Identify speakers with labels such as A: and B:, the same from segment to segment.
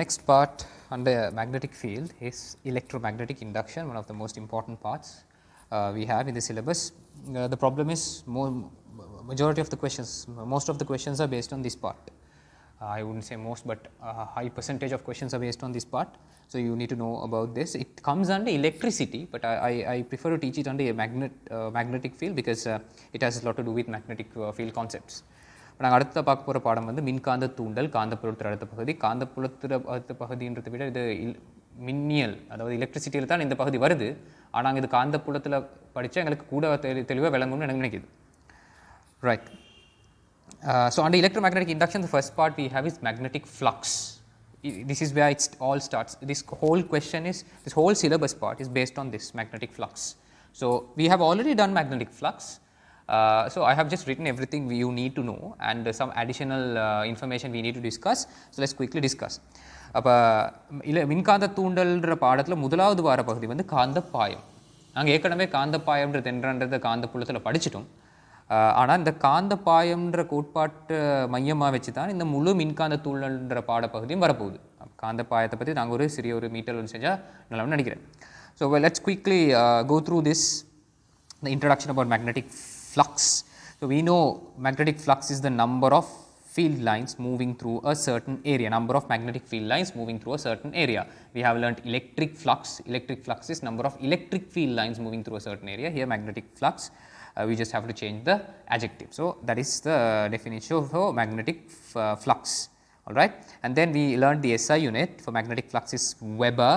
A: next part under magnetic field is electromagnetic induction, one of the most important parts we have in the syllabus. The problem is majority of the questions, most of the questions are based on this part. I would not say most, but a high percentage of questions are based on this part. So, you need to know about this. It comes under electricity, but I prefer to teach it under a magnetic field because it has a lot to do with magnetic field concepts. நாங்கள் அடுத்த பார்க்க போகிற பாடம் வந்து மின்காந்த தூண்டல், காந்தப்புலத்தின் அடுத்த பகுதி. காந்தப்புலத்தின் அடுத்த பகுதின்றதை விட இது மின்னியல், அதாவது எலக்ட்ரிசிட்டியில் தான் இந்த பகுதி வருது. ஆனால் இது காந்தப்புலத்தில் படித்தா எங்களுக்கு கூட தெளிவாக விளங்கும்னு எனக்கு நினைக்கிது. Right. So, under electromagnetic induction, the first part we have is magnetic flux. This is where it all starts. This whole question is, this whole syllabus part is based on this magnetic flux. So, we have already done magnetic flux. So, I have just written everything you need to know and some additional information we need to discuss. So, let us quickly discuss. அப்போ மின்காந்த தூண்டல்ன்ற பாடத்தில் முதலாவது வார பகுதி வந்து காந்தப்பாயம். நாங்கள் ஏற்கனவே காந்தப்பாயம்ன்றது என்னன்றது காந்தப்புலத்தில் படிச்சிட்டோம். ஆனால் இந்த காந்தப்பாயம்ன்ற கோட்பாட்டு மையமாக வச்சு தான் இந்த முழு மின்காந்த தூண்டல்ன்ற பாடப்பகுதியும் வரப்போகுது. காந்தப்பாயத்தை பற்றி நாங்கள் ஒரு சிறிய ஒரு மீட்டர் செஞ்சால் நல்லா நினைக்கிறேன். So let's quickly go through this, the introduction about magnetic flux. So, we know magnetic flux is the number of field lines moving through a certain area, number of magnetic field lines moving through a certain area. We have learnt electric flux. Electric flux is number of electric field lines moving through a certain area. Here magnetic flux, we just have to change the adjective. So, that is the definition for magnetic flux, alright. And then we learned the SI unit for magnetic flux is Weber,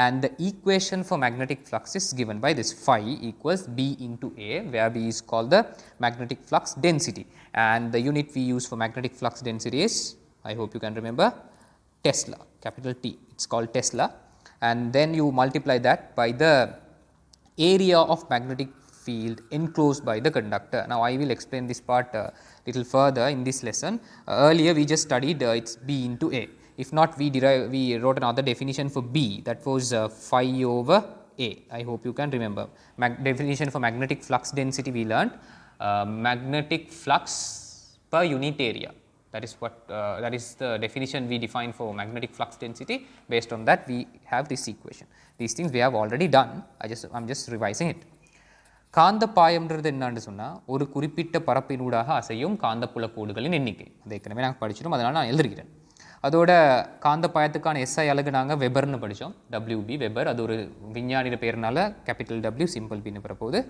A: and the equation for magnetic flux is given by this phi equals B into A, where B is called the magnetic flux density, and the unit we use for magnetic flux density is, I hope you can remember, Tesla, capital T, it is called Tesla, and then you multiply that by the area of magnetic field enclosed by the conductor. Now, I will explain this part little further in this lesson. Earlier we just studied it is B into A. If not, we wrote another definition for B, that was phi over A. I hope you can remember. Definition for magnetic flux density we learned, magnetic flux per unit area. That is what that is the definition we define for magnetic flux density. Based on that, we have this equation. These things we have already done. I am just revising it. காந்தப்பாயம்ன்றது என்னன்னு சொன்னால் ஒரு குறிப்பிட்ட பரப்பினூடாக அசையும் காந்தப்புல கோடுகளின் எண்ணிக்கை. அதை ஏற்கனவே நாங்கள் படிச்சிட்டோம், அதனால் நான் எழுதுகிறேன். அதோட காந்தப்பாயத்துக்கான SI அலகு நாங்கள் வெபர்னு படித்தோம், WB வெபர். அது ஒரு விஞ்ஞானியோட பேர்னால கேபிட்டல் W சிம்பிள் பின்னு வரப்போகுது.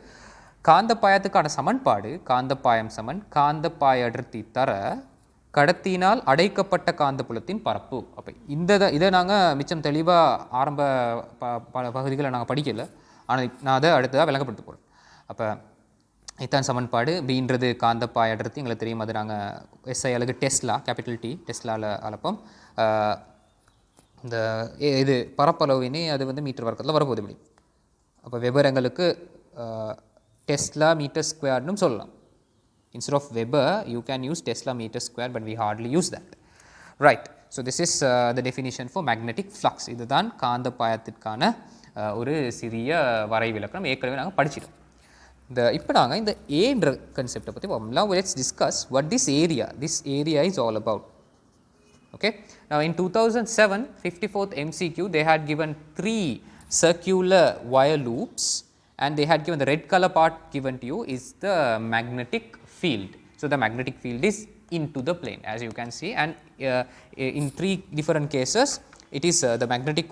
A: காந்தப்பாயத்துக்கான சமன்பாடு காந்தப்பாயம் சமன் காந்தப்பாய அடர்த்தி தர கடத்தினால் அடைக்கப்பட்ட காந்தப்புலத்தின் பரப்பு. அப்போ இதை நாங்கள் மிச்சம் தெளிவாக ஆரம்ப பகுதிகளை நாங்கள் படிக்கலை, ஆனால் நான் அதை அடுத்ததாக விளங்கப்படுத்த போகிறேன். அப்போ இதுதான் சமன்பாடு. பீன்றது காந்தப்பாய அடர்த்தி, எங்களுக்கு தெரியும், அது நாங்கள் SI அலகு டெஸ்லா, கேபிட்டல் T டெஸ்லாவில் அளப்போம். இந்த இது பரப்பளவினே அது வந்து மீட்டர் வர்க்கத்தில் வரப்போகுது இப்படி. அப்போ வெபர் எங்களுக்கு டெஸ்லா மீட்டர் ஸ்கொயர்னு சொல்லலாம். Instead of Weber, you can use Tesla meter square, but we hardly use that. Right. So, this is the definition for magnetic flux. இதுதான் காந்தப்பாயத்திற்கான ஒரு சிறிய வரைவிலக்கணம். ஏற்கனவே நாங்கள் படிச்சிட்டோம். இப்போ நாங்கள் இந்த ஏன்ற கன்செப்டை பற்றி பார்ப்போம். Now, let's discuss what this area is all about. Okay. Now, in 2007 54th MCQ, they had given 3 circular wire loops, and they had given the red color part given to you is the magnetic field. So, the magnetic field is into the plane, as you can see, and in 3 different cases it is the magnetic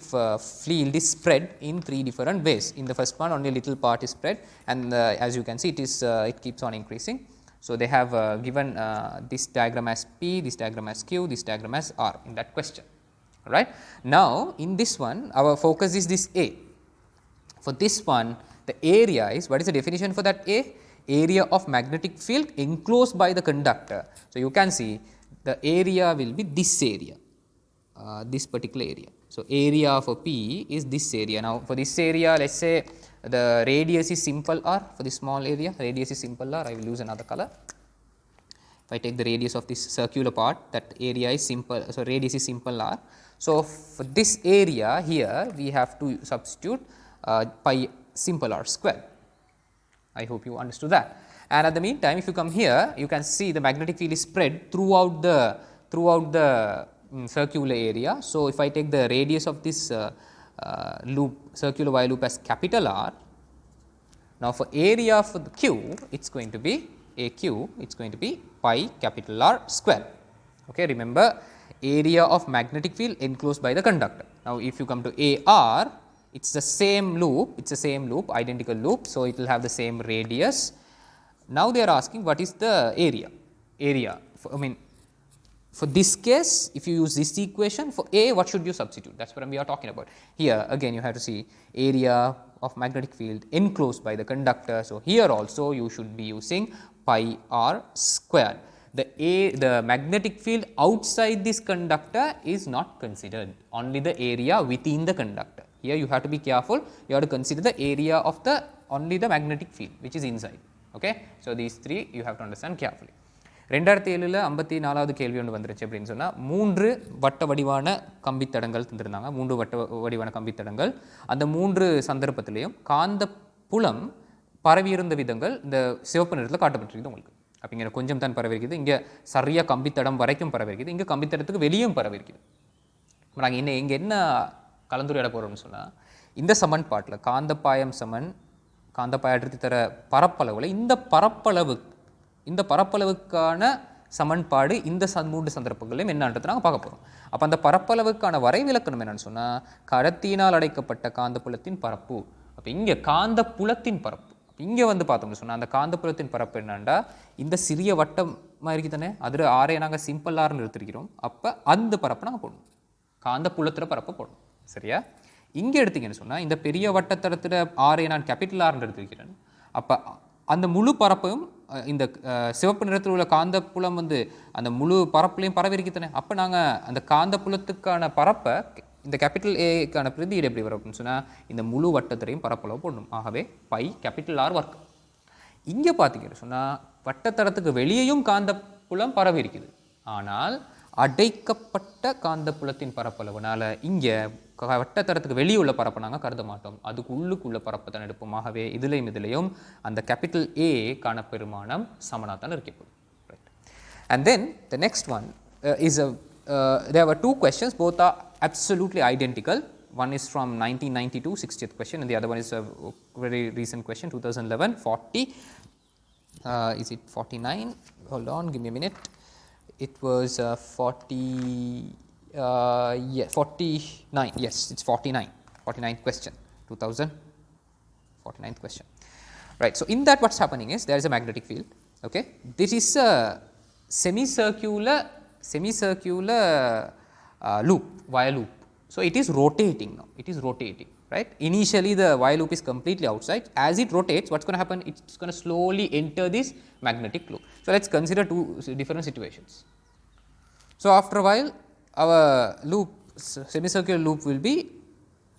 A: field is spread in 3 different ways. In the first one, only a little part is spread, and as you can see, it keeps on increasing. So, they have given this diagram as P, this diagram as Q, this diagram as R in that question. Alright. Now, in this one, our focus is this A. For this one, the area is, what is the definition for that A? Area of magnetic field enclosed by the conductor. So, you can see the area will be this area, this particular area. So, area for P is this area. Now, for this area, let us say the radius is simple R. For this small area, radius is simple R. I will use another color. If I take the radius of this circular part, that area is simple, so radius is simple R. So, for this area here, we have to substitute pi simple R square. I hope you understood that. And at the meantime, if you come here, you can see the magnetic field is spread throughout the circular area. So, if I take the radius of this loop, circular while loop as capital R, now for area for the Q, it is going to be AQ, it is going to be pi capital R square. Okay, remember area of magnetic field enclosed by the conductor. Now, if you come to AR, it is the same loop, it is the same loop, identical loop. So, it will have the same radius. Now, they are asking what is the area, I mean for this case, if you use this equation for A, what should you substitute? That is what we are talking about. Here again you have to see area of magnetic field enclosed by the conductor. So, here also you should be using pi r square. The magnetic field outside this conductor is not considered, only the area within the conductor. Here you have to be careful, you have to consider the area of the only the magnetic field which is inside. Okay. So, these three you have to understand carefully. 2007 54வது கேள்வி ஒன்று வந்துருச்சு அப்படின்னு சொன்னால் 3 வட்ட வடிவான கம்பித்தடங்கள் தந்திருந்தாங்க. 3 வட்ட வடிவான கம்பித்தடங்கள், அந்த 3 சந்தர்ப்பத்திலையும் காந்த புலம் பரவியிருந்த விதங்கள் இந்த சிவப்பு நிறத்தில் காட்டப்பட்டிருக்குது உங்களுக்கு. அப்போ இங்கே கொஞ்சம் தான் பரவிருக்குது, இங்கே சரியாக கம்பித்தடம் வரைக்கும் பரவிருக்குது, இங்கே கம்பித்தடத்துக்கு வெளியும் பரவிருக்குது. நாங்கள் இன்னும் இங்கே என்ன கலந்துரையாட போகிறோம்னு சொன்னால், இந்த சமன்பாட்டில் காந்தப்பாயம் சமன் காந்தப்பாய அடர்த்தி தர பரப்பளவில் இந்த பரப்பளவுக்கான சமன்பாடு இந்த 3 சந்தர்ப்பங்களையும் என்னன்றது நாங்கள் பார்க்க போகிறோம். அப்போ அந்த பரப்பளவுக்கான வரைவிலக்கணம் என்னன்னு சொன்னால், கடத்தியினால் அடைக்கப்பட்ட காந்தப்புலத்தின் பரப்பு. அப்போ இங்கே காந்தப்புலத்தின் பரப்பு, இங்கே வந்து பார்த்தோம்னு சொன்னால் அந்த காந்தப்புலத்தின் பரப்பு என்னண்டா இந்த சிறிய வட்டமாக இருக்குது தானே, அதில் ஆரே நாங்கள் சிம்பிள் ஆர்னு எடுத்துருக்கிறோம். அப்போ அந்த பரப்பை நாங்கள் போடணும், காந்தப்புலத்தில் பரப்பை போடணும். சரியா? இங்கே எடுத்தீங்கன்னு சொன்னால் இந்த பெரிய வட்டத்தடத்தில் ஆரே நான் கேபிட்டல் ஆர்னு எடுத்துருக்கிறேன். அப்போ அந்த முழு பரப்பையும் இந்த சிவப்பு நிறத்தில் உள்ள காந்தப்புலம் வந்து அந்த முழு பரப்புலையும் பரவி தானே. அப்போ நாங்கள் அந்த காந்தப்புலத்துக்கான பரப்பை இந்த கேபிட்டல் ஏக்கான பிரதியீடு எப்படி வரும் அப்படின்னு சொன்னால் இந்த முழு வட்டத்திலையும் பரப்பளவு போடணும். ஆகவே பை கேபிட்டல் ஆர் வர்க்கம். இங்கே பார்த்தீங்கன்னு சொன்னால் வட்டத்தடத்துக்கு வெளியேயும் காந்தப்புலம் பரவி இருக்குது, ஆனால் அடைக்கப்பட்ட காந்தப்புலத்தின் பரப்பளவுனால இங்கே வட்டத்தடத்துக்கு வெளியே உள்ள பரப்பை நாங்கள் கருத மாட்டோம், அதுக்கு உள்ளுக்குள்ள பரப்பை தான் எடுப்போம். ஆகவே இதிலையும் அந்த கேபிட்டல் ஏ கான பெருமானம் சமனாக தான் இருக்கப்படும். Right. And then the next one is there were 2 questions, both are absolutely identical. One is from 1992, 60th question, and the other one is a very recent question, 2011, 40. Is it 49? Hold on, give me a minute. It was 49. Yes, it's 49. 49th question, 2049th question. Right. So in that, what's happening is there is a magnetic field. Okay. This is a semicircular loop, wire loop. So it is rotating now. It is rotating. Right. Initially, the wire loop is completely outside. As it rotates, what's going to happen? It's going to slowly enter this magnetic loop. So let's consider 2 different situations. So after a while, our loop, semicircular loop, will be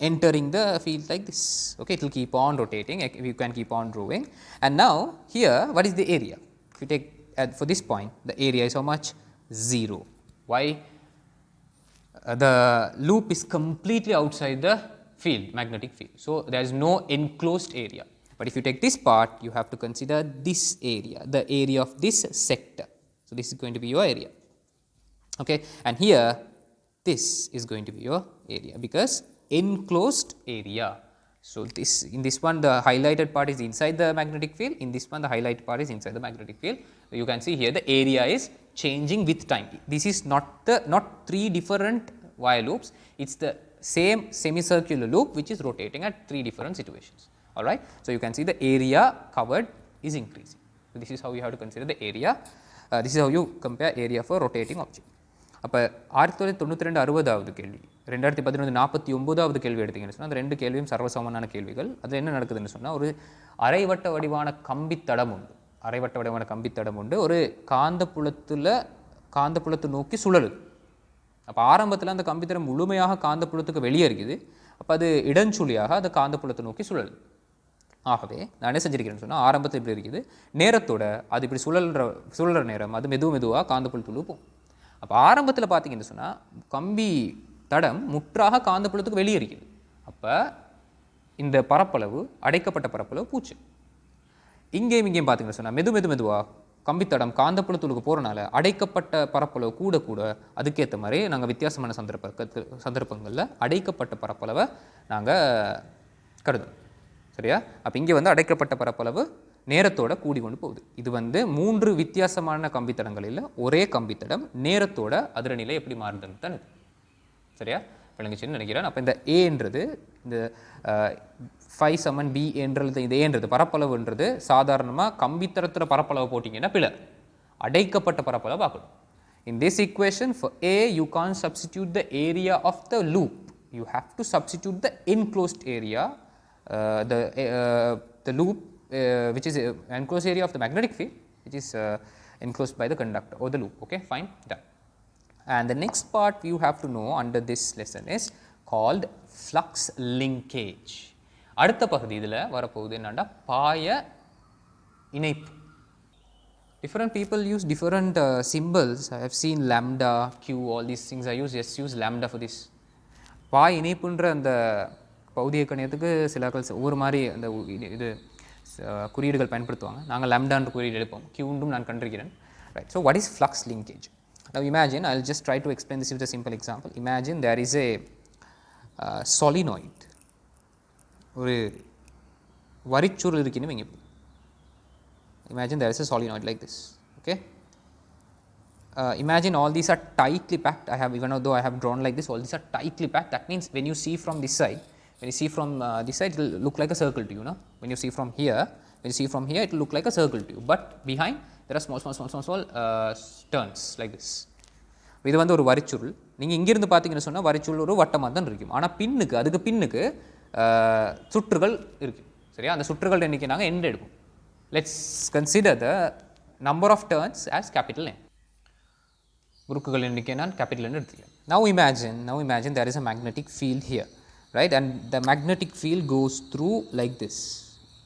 A: entering the field like this. Okay, it will keep on rotating. You can keep on drawing. And now here, what is the area? If you take for this point, the area is how much? 0. Why? The loop is completely outside the field, magnetic field. So there is no enclosed area. But if you take this part, you have to consider this area, the area of this sector. So this is going to be your area. Okay, and here this is going to be your area because enclosed area. So this, in this one, the highlighted part is inside the magnetic field. In this one, the highlighted part is inside the magnetic field. So you can see here the area is changing with time. This is not 3 different wire loops. It's the same semicircular loop which is rotating at 3 different situations. All right. So you can see the area covered is increasing. So this is how you have to consider the area. This is how you compare area for rotating object. அப்போ 1992 60வது கேள்வி, 2011 49வது கேள்வி எடுத்தீங்கன்னு சொன்னால் அந்த 2 கேள்வியும் சர்வசமமான கேள்விகள். அதில் என்ன நடக்குதுன்னு சொன்னால் ஒரு அரைவட்ட வடிவான கம்பித்தடம் உண்டு, ஒரு காந்தப்புலத்தை நோக்கி சுழலுது. அப்போ ஆரம்பத்தில் அந்த கம்பித்தடம் முழுமையாக காந்தப்புலத்துக்கு வெளியே இருக்குது. அப்போ அது இடஞ்சுழியாக அந்த காந்தப்புலத்தை நோக்கி சுழலுது. ஆகவே நான் என்ன செஞ்சிருக்கிறேன்னு சொன்னால் ஆரம்பத்தில் இப்படி இருக்குது, நேரத்தோட அது இப்படி சுழல்ற நேரம் அது மெதுவாக காந்தப்புலத்துள்ள போகும். அப்போ ஆரம்பத்தில் பார்த்தீங்கன்னு சொன்னால் கம்பி தடம் முற்றாக காந்தப்புலத்துக்கு வெளியே இருக்குது. அப்போ இந்த பரப்பளவு, அடைக்கப்பட்ட பரப்பளவு பூச்சு. இங்கேயும் பார்த்தீங்கன்னு சொன்னால் மெதுவாக கம்பித்தடம் காந்தப்புலத்துக்கு போகிறனால அடைக்கப்பட்ட பரப்பளவு கூட கூட அதுக்கேற்ற மாதிரி நாங்கள் வித்தியாசமான சந்தர்ப்பங்களில் அடைக்கப்பட்ட பரப்பளவை நாங்கள் கருதும். சரியா? அப்போ இங்கே வந்து அடைக்கப்பட்ட பரப்பளவு நேரத்தோட கூடி கொண்டு போகுது. இது வந்து 3 வித்தியாசமான கம்பித்தடங்களில் ஒரே கம்பித்தடம் நேரத்தோட அதிர்நிலை எப்படி மாறுதுன்னு தான் இது. சரியா? விளங்குச்சுன்னு நினைக்கிறேன். அப்போ இந்த ஏன்றது இந்த ஃபை சமன் பி என்றது இது ஏன்றது பரப்பளவுன்றது சாதாரணமாக கம்பித்தரத்தில் பரப்பளவு போட்டிங்கன்னா பிழை, அடைக்கப்பட்ட பரப்பளவு பார்க்கணும். In this equation for A you can't substitute the area of the loop, you have to substitute the enclosed area, the loop which is enclosed area of the magnetic field which is enclosed by the conductor or the loop. Okay, fine, done. And the next part you have to know under this lesson is called flux linkage. அடுத்த பகுதி இதில் வரப்போகுது என்னன்னா பாய இணைப்பு. Different people use different symbols. I have seen lambda, q, all these things I use lambda for this. பாய இணைப்புன்ற அந்த பௌதிக கணிதத்துக்கு சிலர்கள் ஒவ்வொரு மாதிரி அந்த இது குறியீடுகள் பயன்படுத்துவாங்க. நாங்கள் lambdaன்ற குறியீடு எடுப்போம். q-ன்றும் நான் கண்டிருக்கிறேன். Right. So what is flux linkage? Now imagine, I'll just try to explain this with a simple example. Imagine there is a solenoid. ஒரு வரிச்சுருள் இருக்குன்னு வைங்க. Imagine there is a solenoid like this. Okay. Imagine all these are tightly packed. Even though I have drawn like this, all these are tightly packed. That means when you see from this side, it will look like a circle to you. No? When you see from here, it will look like a circle to you. But behind, there are small turns like this. இது வந்து ஒரு வரிச்சுருள். நீங்கள் இங்கிருந்து பார்த்தீங்கன்னு சொன்னால் வரிச்சுருள் ஒரு வட்டமாக தான் இருக்கும். ஆனால் அதுக்கு பின்னுக்கு சுற்றுகள் இருக்குது. சரியா? அந்த சுற்றுகள் எண்ணிக்கை நாங்கள் எண்ட் எடுப்போம். Let's consider the number of turns as capital N. முறுக்குகள் எண்ணிக்கை நான் கேபிட்டல் N எடுத்துக்கிறேன். Now imagine there is a magnetic field here, right? And the magnetic field goes through like this.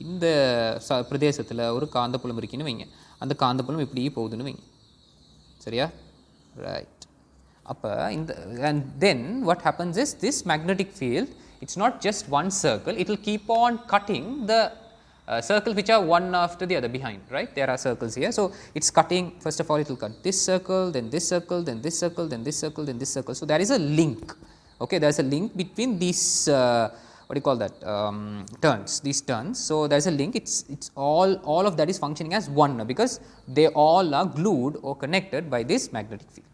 A: இந்த பிரதேசத்தில் ஒரு காந்தப்புலம் இருக்குன்னு வைங்க. அந்த காந்தப்புலம் இப்படி போகுதுன்னு வைங்க. சரியா? Right. அப்போ and then what happens is this magnetic field, it's not just one circle, it will keep on cutting the circles which are one after the other behind, right? There are circles here, so it's cutting. First of all it will cut this circle, then this circle, then this circle, then this circle, then this circle. So there is a link. Okay, there is a link between these what do you call that, these turns. So there is a link. It's all of that is functioning as one because they all are glued or connected by this magnetic field.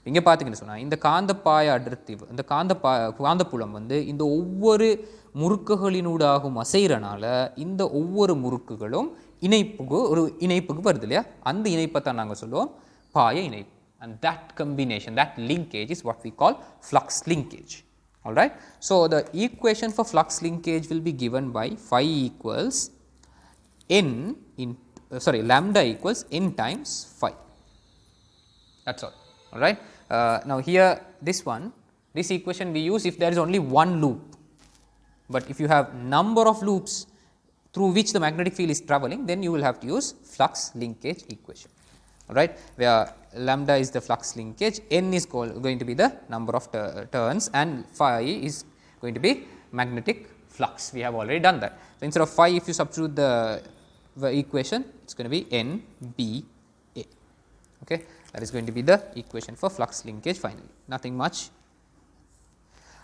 A: இங்கே பார்த்தீங்கன்னு சொன்னால் இந்த காந்தப்பாய அடர்த்தி இந்த காந்தப்புலம் வந்து இந்த ஒவ்வொரு முறுக்குகளினூடாகும் அசைகிறனால இந்த ஒவ்வொரு முறுக்குகளும் ஒரு இணைப்புக்கு வருது இல்லையா? அந்த இணைப்பை தான் நாங்கள் சொல்லுவோம் பாய இணைப்பு. And that combination, that linkage is what we call flux linkage. All right. So the equation for flux linkage will be given by phi equals lambda equals n times phi. That's all. All right. Now here this equation we use if there is only one loop. But if you have number of loops through which the magnetic field is traveling, then you will have to use flux linkage equation. All right, where lambda is the flux linkage, n is going to be the number of turns, and phi is going to be magnetic flux. We have already done that. So instead of phi, if you substitute the equation, it's going to be NBA. Okay, that is going to be the equation for flux linkage finally. Nothing much.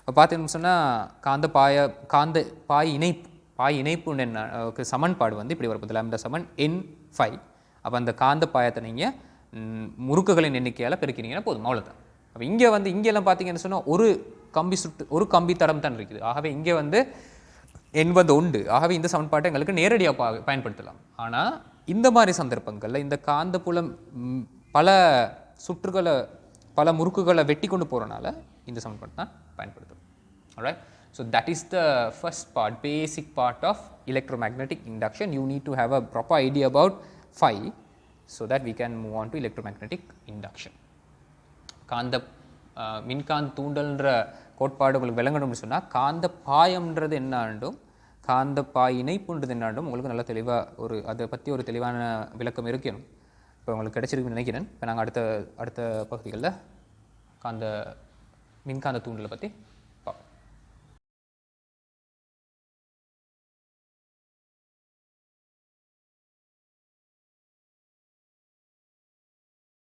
A: இப்போ பார்த்தீங்கன்னு சொன்னால் பாய் இணைப்பு சமன்பாடு வந்து இப்படி வரப்போது lambda சமன் n phi. அப்போ அந்த காந்த பாயத்தை நீங்கள் முறுக்குகளின் எண்ணிக்கையால் பெருக்கினீங்கன்னா போதும், அவ்வளோதான். அப்போ இங்கெல்லாம் பார்த்தீங்கன்னு சொன்னால் ஒரு கம்பி தடம் தான் இருக்குது. ஆகவே இங்கே வந்து n வந்து உண்டு. ஆகவே இந்த சமன்பாட்டை எங்களுக்கு நேரடியாக பயன்படுத்தலாம். ஆனால் இந்த மாதிரி சந்தர்ப்பங்களில் இந்த காந்தப்புலம் பல முறுக்குகளை வெட்டி கொண்டு போகிறனால இந்த சமன்பாட்டை தான் பயன்படுத்தும். Alright, so that is the first part, basic part of electromagnetic induction. You need to have a proper idea about phi so that we can move on to electromagnetic induction. மின்காந்த தூண்டல்ன்ற கோட்பாடு உங்களுக்கு விளங்கணும்னு சொன்னால் காந்த பாயம்ன்றது என்னாண்டும் காந்த பாய் இணைப்புன்றது என்னாண்டும் உங்களுக்கு நல்ல தெளிவாக அதை பற்றி ஒரு தெளிவான விளக்கம் இருக்கணும். இப்போ உங்களுக்கு கிடைச்சிருக்குன்னு நினைக்கிறேன். இப்போ நாங்கள் அடுத்த பகுதிகளில் மின்காந்த தூண்டலை பற்றி